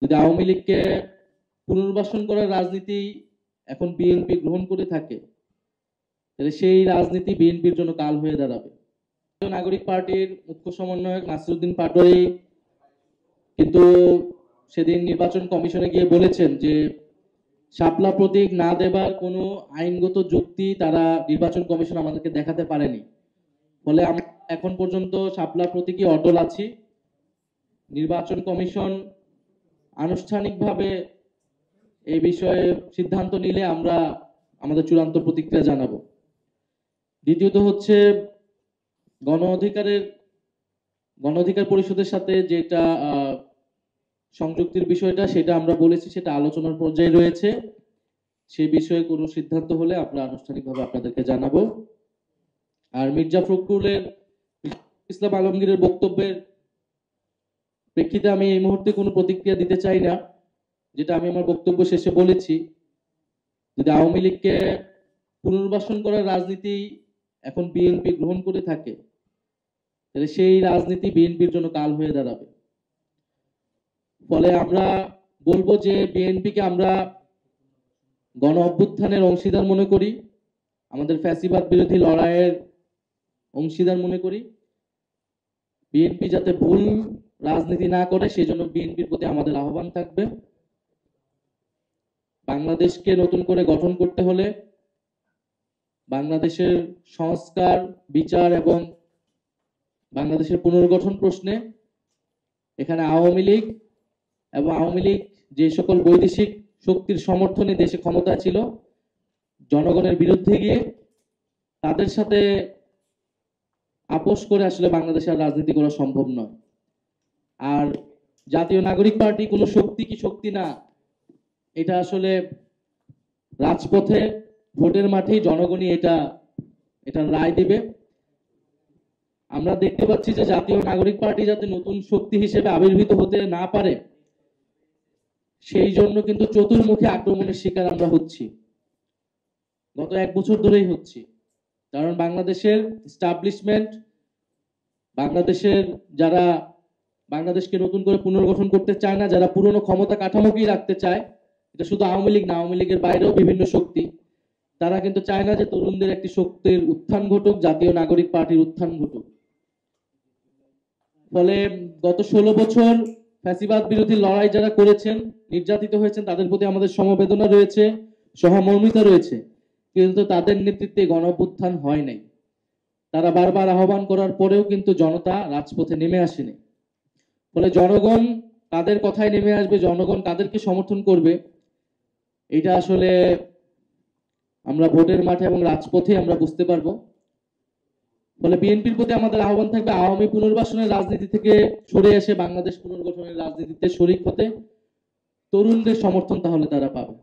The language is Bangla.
যদি আওয়ামী লীগকে পুনর্বাসন করার রাজনীতি এখন বিএনপি গ্রহণ করে থাকে, তাহলে সেই রাজনীতি বিএনপির জন্য কাল হয়ে দাঁড়াবে। নাগরিক পার্টির মুখ্য সমন্বয়ক নাসিরউদ্দিন পাটোয়ারি কিন্তু সেদিন নির্বাচন কমিশনে গিয়ে বলেছেন যে শাপলা প্রতীক না দেবার কোনো আইনগত যুক্তি তারা নির্বাচন কমিশন আমাদেরকে দেখাতে পারেনি। ফলে আমরা এখন পর্যন্ত শাপলা প্রতীকই অটল আছি। নির্বাচন কমিশন আনুষ্ঠানিকভাবে এই বিষয়ে সিদ্ধান্ত নিলে আমরা আমাদের চূড়ান্ত প্রতিক্রিয়া জানাবো। দ্বিতীয়ত হচ্ছে গণ অধিকার পরিষদের সাথে যেটা সংযুক্তির বিষয়টা, সেটা আমরা বলেছি সেটা আলোচনার পর্যায়ে রয়েছে। সেই বিষয়ে কোনো সিদ্ধান্ত হলে আমরা আনুষ্ঠানিকভাবে আপনাদেরকে জানাবো। আর মির্জা ফখরুলের ইসলাম আলমগীরের বক্তব্যের প্রেক্ষিতে আমি এই মুহূর্তে কোনো প্রতিক্রিয়া দিতে চাই না। যেটা আমি আমার বক্তব্য শেষে বলেছি, যদি আওয়ামী লীগকে পুনর্বাসন করার রাজনীতি এখন বিএনপি গ্রহণ করে থাকে, তাহলে সেই রাজনীতি বিএনপির জন্য কাল হয়ে দাঁড়াবে। ফলে আমরা বলবো যে বিএনপিকে আমরা গণ অভ্যুত্থানের অংশীদার মনে করি, আমাদের ফ্যাসিবাদ বিরোধী লড়াইয়ের অংশীদার মনে করি। বিএনপি যাতে ভুল রাজনীতি না করে সেই জন্য বিএনপির প্রতি আমাদের আহ্বান থাকবে। বাংলাদেশকে নতুন করে গঠন করতে হলে বাংলাদেশের সংস্কার, বিচার এবং বাংলাদেশের পুনর্গঠন প্রশ্নে এখানে আওয়ামী লীগ যে সকল বৈদেশিক শক্তির সমর্থনে দেশে ক্ষমতা ছিল, জনগণের বিরুদ্ধে গিয়ে তাদের সাথে আপোষ করে আসলে বাংলাদেশে আর রাজনীতি করা সম্ভব নয়। আর জাতীয় নাগরিক পার্টি কোনো শক্তি কি শক্তি না, এটা আসলে রাজপথে ভোটের মাঠেই জনগণই এটা রায় দিবে। আমরা দেখতে পাচ্ছি যে জাতীয় নাগরিক পার্টি যাতে নতুন শক্তি হিসেবে আবির্ভূত হতে না পারে, সেই জন্য কিন্তু চতুর্মুখী আক্রমণের শিকার আমরা হচ্ছি, গত 1 বছর ধরেই হচ্ছি। কারণ বাংলাদেশের এস্টাবলিশমেন্ট, যারা বাংলাদেশকে নতুন করে পুনর্গঠন করতে চায় না, যারা পুরনো ক্ষমতা কাঠামোকেই রাখতে চায়, এটা শুধু আওয়ামী লীগ না, আওয়ামী লীগের বাইরেও বিভিন্ন শক্তি, তারা কিন্তু চায় না যে তরুণদের একটি শক্তির উত্থান ঘটুক, জাতীয় নাগরিক পার্টির উত্থান ঘটুক। ফলে গত 16 বছর ফ্যাসিবাদ বিরোধী লড়াই যারা করেছেন, নির্যাতিত হয়েছেন, তাদের প্রতি আমাদের সমবেদনা রয়েছে, সহমর্মিতা রয়েছে, কিন্তু তাদের নেতৃত্বে গণ অভ্যুত্থান হয় নাই। তারা বারবার আহ্বান করার পরেও কিন্তু জনতা রাজপথে নেমে আসেনি। ফলে জনগণ তাদের কথায় নেমে আসবে, জনগণ তাদেরকে সমর্থন করবে, এটা আসলে আমরা ভোটের মাঠে এবং রাজপথে আমরা বুঝতে পারবো। ফলে বিএনপির প্রতি আমাদের আহ্বান থাকবে আওয়ামী পুনর্বাসনের রাজনীতি থেকে সরে এসে বাংলাদেশ পুনর্গঠনের রাজনীতিতে শরিক হতে। তরুণদের সমর্থন তাহলে তারা পাবে।